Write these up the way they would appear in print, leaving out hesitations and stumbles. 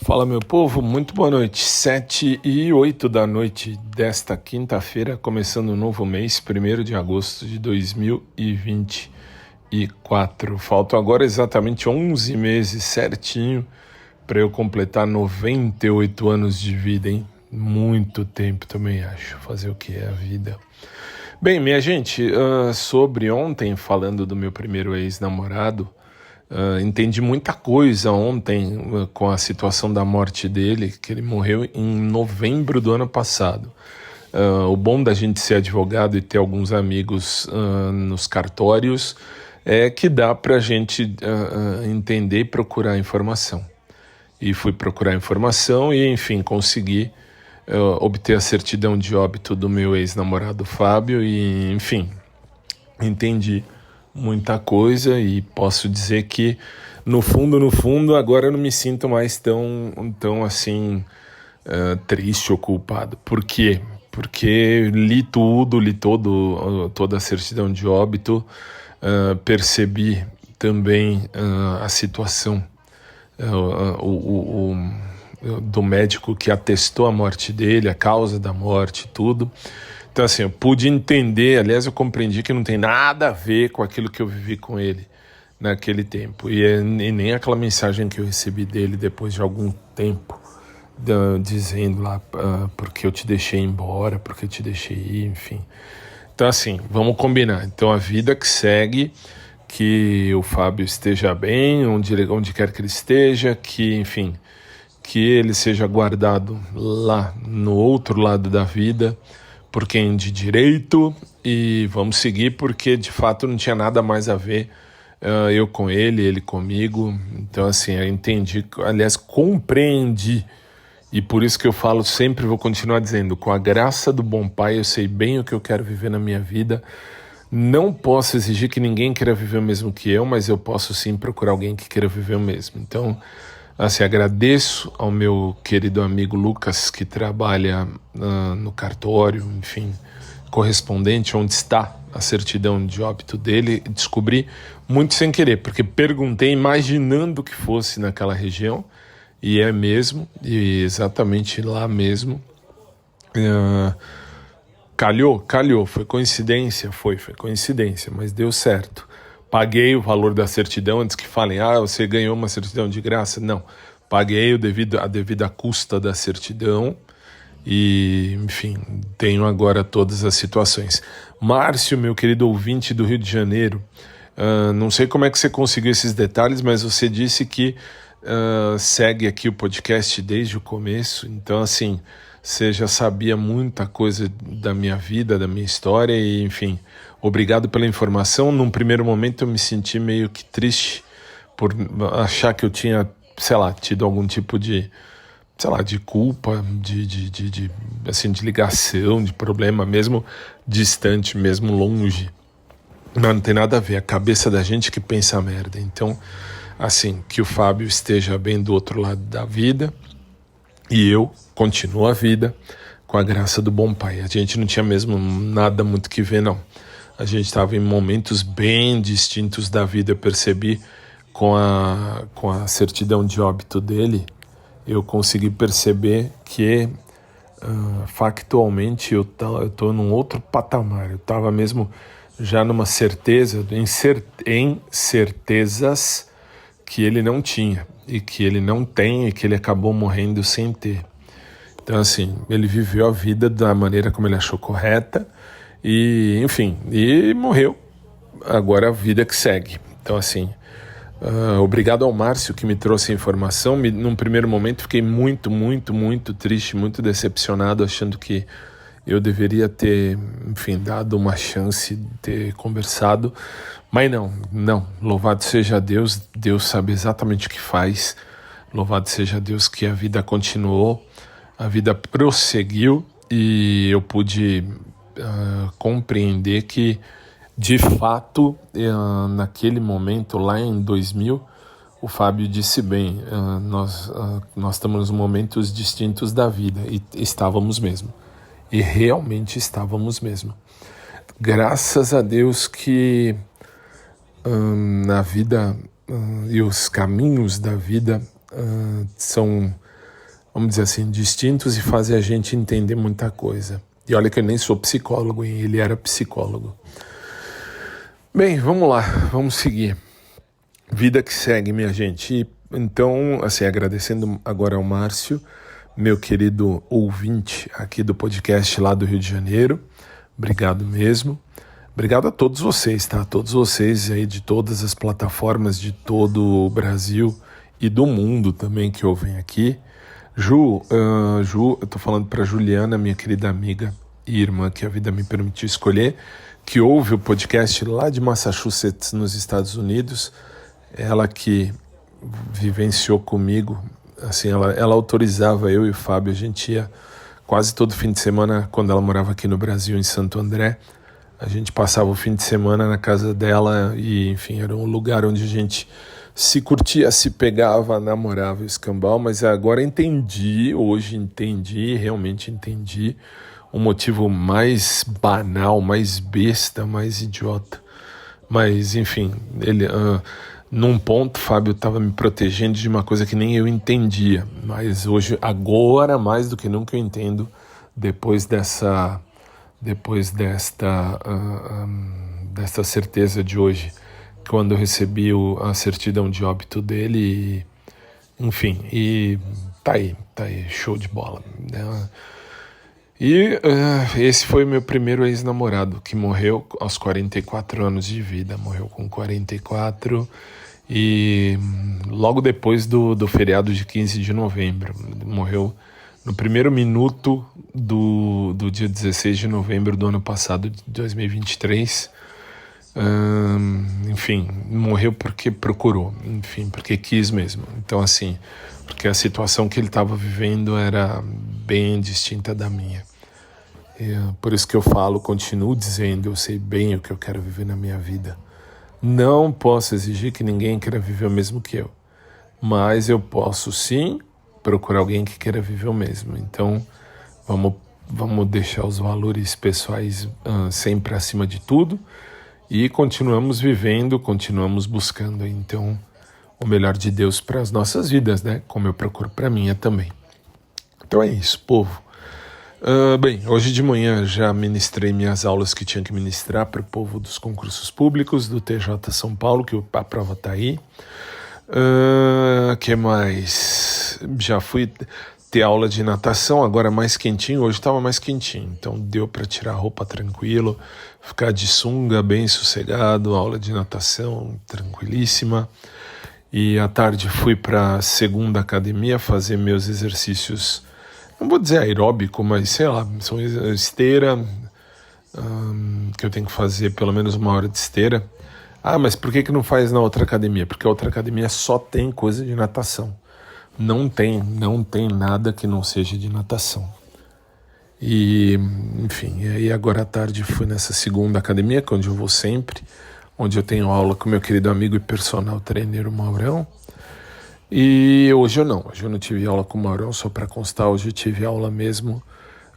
Fala, meu povo, muito boa noite. 7h08 da noite desta quinta-feira, começando um novo mês, 1º de agosto de 2024. Faltam agora exatamente 11 meses certinho para eu completar 98 anos de vida, hein? Muito tempo também, acho. Fazer o que é a vida. Bem, minha gente, sobre ontem, falando do meu primeiro ex-namorado, entendi muita coisa ontem com a situação da morte dele, que ele morreu em novembro do ano passado. O bom da gente ser advogado e ter alguns amigos nos cartórios é que dá para a gente entender e procurar informação. E fui procurar informação e, enfim, consegui obter a certidão de óbito do meu ex-namorado Fábio e, enfim, entendi muita coisa e posso dizer que no fundo, agora eu não me sinto mais tão assim triste ou culpado. Por quê? Porque li toda a certidão de óbito, percebi também a situação do médico que atestou a morte dele, a causa da morte, tudo. Então, assim, eu pude entender, aliás, eu compreendi que não tem nada a ver com aquilo que eu vivi com ele naquele tempo. E nem aquela mensagem que eu recebi dele depois de algum tempo, dizendo lá, porque eu te deixei embora, porque eu te deixei ir, enfim. Então, assim, vamos combinar. Então, a vida que segue, que o Fábio esteja bem, onde quer que ele esteja, que, enfim, que ele seja guardado lá no outro lado da vida, por quem de direito, e vamos seguir porque de fato não tinha nada mais a ver eu com ele comigo. Então, assim, eu entendi, aliás, compreendi, e por isso que eu falo, sempre vou continuar dizendo, com a graça do bom Pai eu sei bem o que eu quero viver na minha vida. Não posso exigir que ninguém queira viver o mesmo que eu, mas eu posso sim procurar alguém que queira viver o mesmo. Então, assim, agradeço ao meu querido amigo Lucas, que trabalha no cartório, enfim, correspondente, onde está a certidão de óbito dele. Descobri muito sem querer, porque perguntei imaginando que fosse naquela região, e é mesmo, e exatamente lá mesmo. Calhou, foi coincidência, foi coincidência, mas deu certo. Paguei o valor da certidão antes que falem, você ganhou uma certidão de graça. Não, paguei a devida custa da certidão e, enfim, tenho agora todas as situações. Márcio, meu querido ouvinte do Rio de Janeiro, não sei como é que você conseguiu esses detalhes, mas você disse que segue aqui o podcast desde o começo, então, assim, você já sabia muita coisa da minha vida, da minha história e, enfim, obrigado pela informação. Num primeiro momento eu me senti meio que triste por achar que eu tinha, sei lá, tido algum tipo de, sei lá, de culpa, assim, de ligação, de problema, mesmo distante, mesmo longe. Não tem nada a ver, a cabeça da gente que pensa merda. Então, assim, que o Fábio esteja bem do outro lado da vida e eu continuo a vida com a graça do bom Pai. A gente não tinha mesmo nada muito que ver, não. A gente estava em momentos bem distintos da vida. Eu percebi com a certidão de óbito dele, eu consegui perceber que factualmente eu estou num outro patamar. Eu estava mesmo já numa certeza, em certezas que ele não tinha e que ele não tem e que ele acabou morrendo sem ter. Então, assim, ele viveu a vida da maneira como ele achou correta e, enfim, e morreu. Agora a vida que segue. Então, assim, obrigado ao Márcio que me trouxe a informação. Num primeiro momento fiquei muito triste, muito decepcionado, achando que eu deveria ter, enfim, dado uma chance de ter conversado, mas não, louvado seja Deus, Deus sabe exatamente o que faz, louvado seja Deus que a vida continuou, a vida prosseguiu e eu pude compreender que, de fato, naquele momento, lá em 2000, o Fábio disse bem, nós estamos em momentos distintos da vida e estávamos mesmo. E realmente estávamos mesmo. Graças a Deus que na vida e os caminhos da vida são vamos dizer assim, distintos e fazem a gente entender muita coisa. E olha que eu nem sou psicólogo, hein? Ele era psicólogo. Bem, vamos lá, vamos seguir. Vida que segue, minha gente. E, então, assim, agradecendo agora ao Márcio, meu querido ouvinte aqui do podcast lá do Rio de Janeiro. Obrigado mesmo. Obrigado a todos vocês, tá? Todos vocês aí de todas as plataformas de todo o Brasil e do mundo também que ouvem aqui. Ju, eu tô falando para Juliana, minha querida amiga e irmã que a vida me permitiu escolher, que ouve o podcast lá de Massachusetts, nos Estados Unidos. Ela que vivenciou comigo, assim, ela autorizava eu e o Fábio, a gente ia quase todo fim de semana, quando ela morava aqui no Brasil, em Santo André, a gente passava o fim de semana na casa dela e, enfim, era um lugar onde a gente se curtia, se pegava, namorava, escambau, mas agora realmente entendi o motivo mais banal, mais besta, mais idiota. Mas, enfim, num ponto, Fábio estava me protegendo de uma coisa que nem eu entendia, mas hoje, agora, mais do que nunca eu entendo, depois desta certeza de hoje, quando eu recebi a certidão de óbito dele, enfim, e tá aí, show de bola, né? E esse foi o meu primeiro ex-namorado, que morreu aos 44 anos de vida, morreu com 44 e logo depois do feriado de 15 de novembro, morreu no primeiro minuto do dia 16 de novembro do ano passado, de 2023, enfim, morreu porque procurou, enfim, porque quis mesmo. Então, assim, porque a situação que ele estava vivendo era bem distinta da minha. Por isso que eu continuo dizendo, eu sei bem o que eu quero viver na minha vida. Não posso exigir que ninguém queira viver o mesmo que eu, mas eu posso sim procurar alguém que queira viver o mesmo. Então, vamos deixar os valores pessoais sempre acima de tudo e continuamos vivendo, continuamos buscando, então, o melhor de Deus para as nossas vidas, né? Como eu procuro para a minha também. Então é isso, povo. Bem, hoje de manhã já ministrei minhas aulas que tinha que ministrar para o povo dos concursos públicos do TJ São Paulo, que a prova está aí. Que mais? Já fui ter aula de natação, agora mais quentinho, hoje estava mais quentinho, então deu para tirar a roupa tranquilo, ficar de sunga bem sossegado, aula de natação tranquilíssima. E à tarde fui para a segunda academia fazer meus exercícios, não vou dizer aeróbico, mas sei lá, são esteira, que eu tenho que fazer pelo menos 1 hora de esteira. Mas por que não faz na outra academia? Porque a outra academia só tem coisa de natação. Não tem nada que não seja de natação. E, enfim, e aí agora à tarde fui nessa segunda academia, que é onde eu vou sempre, onde eu tenho aula com meu querido amigo e personal trainer Maurão. E hoje eu não tive aula com o Maurão, só para constar, hoje eu tive aula mesmo,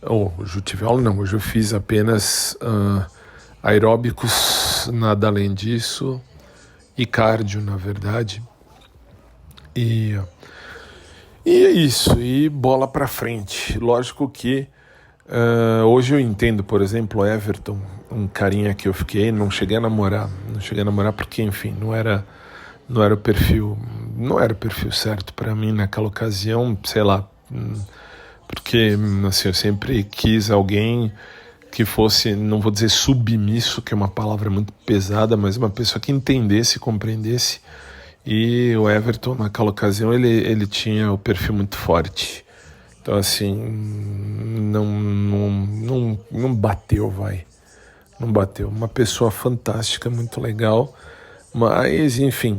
hoje eu fiz apenas aeróbicos, nada além disso, e cardio, na verdade. E é isso, e bola pra frente. Lógico que hoje eu entendo, por exemplo, o Everton, um carinha que eu fiquei, não cheguei a namorar porque, enfim, não era o perfil certo para mim naquela ocasião, sei lá, porque assim, eu sempre quis alguém que fosse, não vou dizer submisso, que é uma palavra muito pesada, mas uma pessoa que entendesse, compreendesse. E o Everton, naquela ocasião, ele tinha o perfil muito forte. Então, assim, não bateu, não bateu. Uma pessoa fantástica, muito legal, mas, enfim.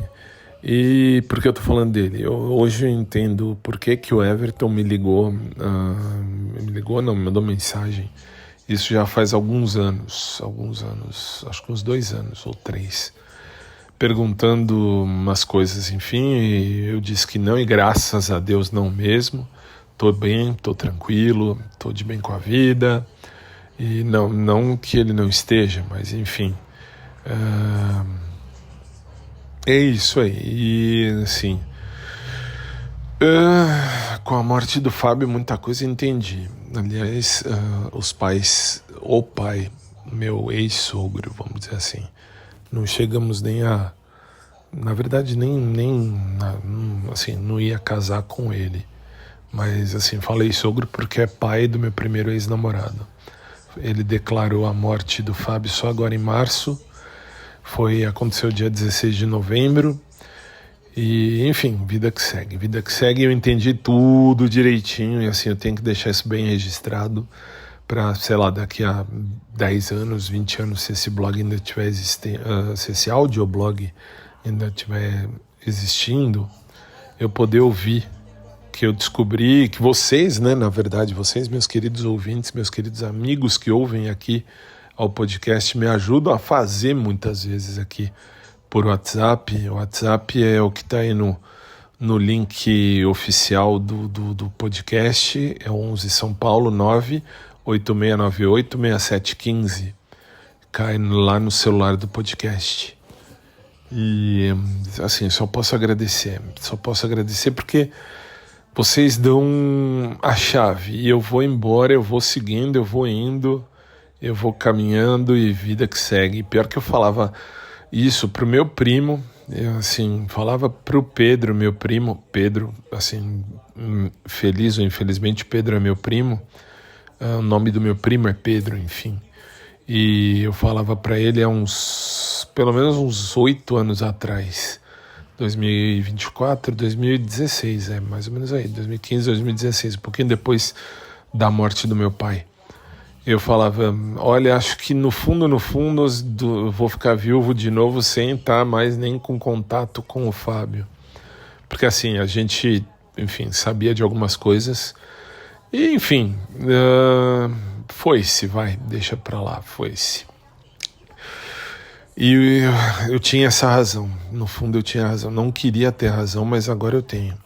E por que eu tô falando dele? Hoje eu entendo por que o Everton me ligou, me mandou mensagem. Isso já faz alguns anos, acho que uns 2 anos ou 3, perguntando umas coisas, enfim, e eu disse que não, e graças a Deus não mesmo. Tô bem, tô tranquilo, tô de bem com a vida, e não que ele não esteja, mas enfim, é isso aí. E assim, com a morte do Fábio, muita coisa entendi. Aliás, o pai, meu ex-sogro, vamos dizer assim, não chegamos nem a... Na verdade, assim, não ia casar com ele. Mas, assim, falei sogro porque é pai do meu primeiro ex-namorado. Ele declarou a morte do Fábio só agora em março. Aconteceu dia 16 de novembro. E, enfim, vida que segue. Vida que segue, eu entendi tudo direitinho. E, assim, eu tenho que deixar isso bem registrado para, sei lá, daqui a 10 anos, 20 anos, se esse blog ainda estiver existindo, se esse audioblog ainda estiver existindo, eu poder ouvir que eu descobri, que vocês, né, na verdade, vocês, meus queridos ouvintes, meus queridos amigos que ouvem aqui ao podcast, me ajudam a fazer muitas vezes aqui por WhatsApp. O WhatsApp é o que está aí no link oficial do podcast, é 11 São Paulo 986986715, cai lá no celular do podcast. E, assim, só posso agradecer porque vocês dão a chave e eu vou embora, eu vou seguindo, eu vou indo, eu vou caminhando e vida que segue. Pior que eu falava isso pro meu primo, eu, assim, falava pro Pedro, meu primo, Pedro, assim, feliz ou infelizmente Pedro é meu primo, o nome do meu primo é Pedro, enfim. E eu falava para ele há pelo menos uns 8 anos atrás, 2024, 2016, mais ou menos aí, 2015, 2016, um pouquinho depois da morte do meu pai. Eu falava, olha, acho que no fundo eu vou ficar viúvo de novo sem estar mais nem com contato com o Fábio. Porque assim, a gente, enfim, sabia de algumas coisas e, enfim, foi-se, deixa pra lá, foi-se. E eu tinha essa razão, no fundo eu tinha razão, não queria ter razão, mas agora eu tenho.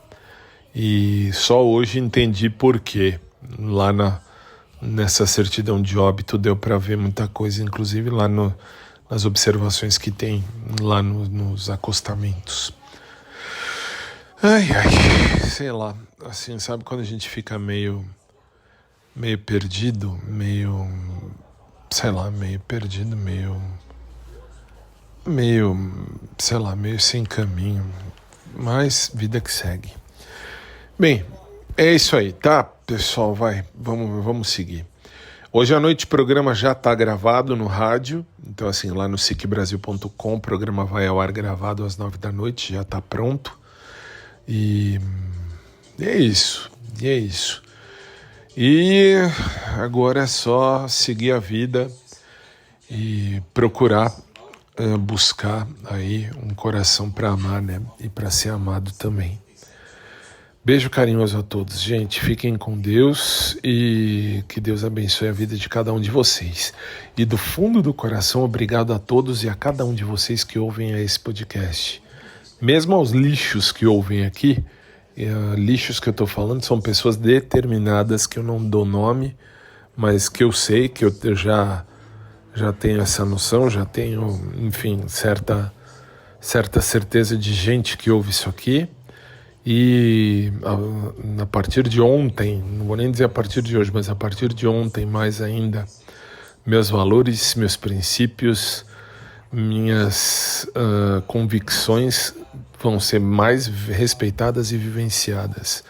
E só hoje entendi por quê. Lá nessa certidão de óbito deu pra ver muita coisa, inclusive lá nas observações que tem lá nos acostamentos. Ai, sei lá, assim, sabe quando a gente fica meio perdido, sei lá, sei lá, meio sem caminho, mas vida que segue. Bem, é isso aí, tá, pessoal, vamos seguir. Hoje à noite o programa já está gravado no rádio, então assim, lá no sicbrasil.com o programa vai ao ar gravado às 9 da noite, já está pronto. E é isso. E agora é só seguir a vida e procurar buscar aí um coração para amar, né? E para ser amado também. Beijo carinhoso a todos, gente. Fiquem com Deus e que Deus abençoe a vida de cada um de vocês. E do fundo do coração, obrigado a todos e a cada um de vocês que ouvem esse podcast. Mesmo aos lixos que ouvem aqui, lixos que eu estou falando são pessoas determinadas que eu não dou nome, mas que eu sei, que eu já tenho essa noção, já tenho, enfim, certa certeza de gente que ouve isso aqui. E a partir de ontem, não vou nem dizer a partir de hoje, mas a partir de ontem mais ainda, meus valores, meus princípios, minhas convicções vão ser mais respeitadas e vivenciadas.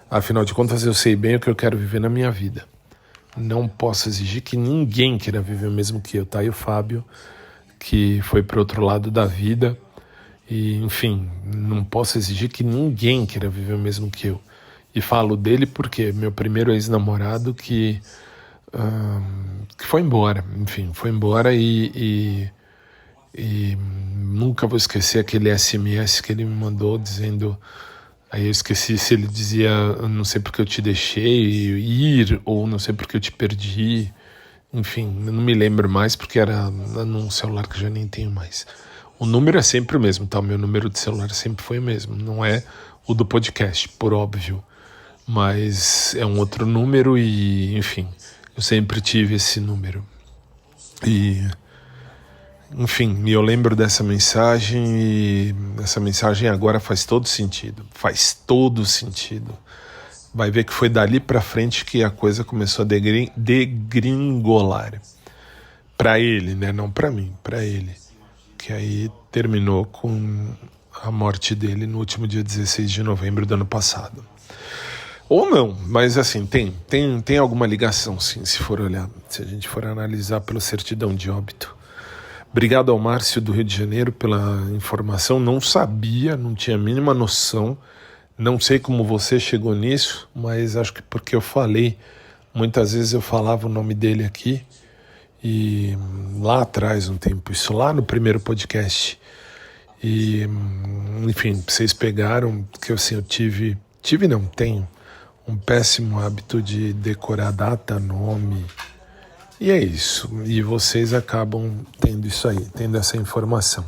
Afinal de contas, eu sei bem o que eu quero viver na minha vida. Não posso exigir que ninguém queira viver o mesmo que eu, tá? E o Fábio, que foi pro outro lado da vida, e, enfim, não posso exigir que ninguém queira viver o mesmo que eu. E falo dele porque meu primeiro ex-namorado que foi embora, enfim, foi embora e nunca vou esquecer aquele SMS que ele me mandou dizendo, aí eu esqueci se ele dizia não sei porque eu te deixei ir ou não sei porque eu te perdi, enfim, eu não me lembro mais porque era num celular que eu já nem tenho mais. O número é sempre o mesmo, tá? O meu número de celular sempre foi o mesmo, não é o do podcast, por óbvio, mas é um outro número e, enfim, eu sempre tive esse número. E, enfim, eu lembro dessa mensagem e essa mensagem agora faz todo sentido. vai ver que foi dali para frente que a coisa começou a degringolar. Para ele, né? Não para mim, para ele. Que aí terminou com a morte dele no último dia 16 de novembro do ano passado. Ou não, mas assim, tem alguma ligação, sim, se for olhar, se a gente for analisar pela certidão de óbito. Obrigado ao Márcio do Rio de Janeiro pela informação, não sabia, não tinha a mínima noção, não sei como você chegou nisso, mas acho que porque eu falei, muitas vezes eu falava o nome dele aqui, e lá atrás um tempo, isso lá no primeiro podcast, e enfim, vocês pegaram, que assim, eu tenho um péssimo hábito de decorar data, nome, e é isso. E vocês acabam tendo isso aí, tendo essa informação.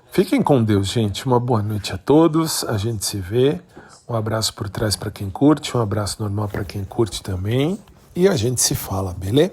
Fiquem com Deus, gente. Uma boa noite a todos. A gente se vê. Um abraço por trás para quem curte, um abraço normal para quem curte também. E a gente se fala, beleza?